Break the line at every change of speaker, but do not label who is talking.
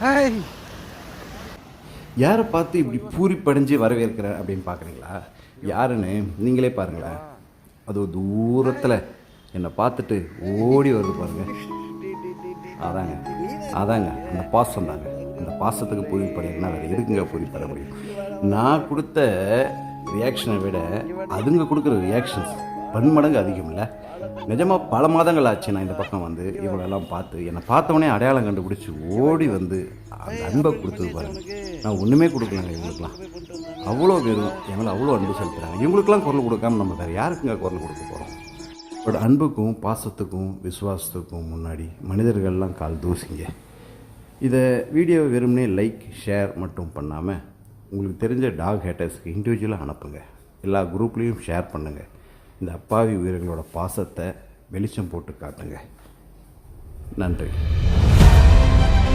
Hi.
யாரை பார்த்து இப்படி பூரிப்படைஞ்சு வரவேற்கிறேன் அப்படின்னு பார்க்குறீங்களா? யாருன்னு நீங்களே பாருங்களேன். அது தூரத்தில் என்னை பார்த்துட்டு ஓடி வருது பாருங்க. அதாங்க அதாங்க அந்த பாசம் தாங்க. அந்த பாசத்துக்கு பூரிப்படையினா வேறு எதுக்குங்க பூரிப்பட முடியும்? நான் கொடுத்த ரியாக்ஷனை விட அதுங்க கொடுக்குற ரியாக்ஷன்ஸ் பன்மடங்கு அதிகம் இல்லை. நிஜமாக பல மாதங்கள் ஆச்சு நான் இந்த பக்கம் வந்து இவங்களெல்லாம் பார்த்து என்னை பார்த்தவொடனே அடையாளம் கண்டுபிடிச்சி ஓடி வந்து அந்த அன்பை கொடுத்தது பாருங்க. நான் ஒன்றுமே கொடுக்கலங்க இவங்களுக்குலாம். அவ்வளோ பேரும் எங்களை அவ்வளோ அன்பு செலுத்துகிறாங்க. இவங்களுக்கெல்லாம் குரல் கொடுக்காம நம்ம வேறு யாருக்குங்க குரல் கொடுக்க போகிறோம்? பட் அன்புக்கும் பாசத்துக்கும் விசுவாசத்துக்கும் முன்னாடி மனிதர்கள்லாம் கால் தூசிங்க. இதை வீடியோ வெறுமனே லைக் ஷேர் மட்டும் பண்ணாமல் உங்களுக்கு தெரிஞ்ச டாக் ஹேட்டர்ஸ்க்கு இண்டிவிஜுவலாக அனுப்புங்க. எல்லா குரூப்லேயும் ஷேர் பண்ணுங்கள். இந்த அப்பாவி உயிர்களோட பாசத்தை வெளிச்சம் போட்டு காட்டுங்க. நன்றி.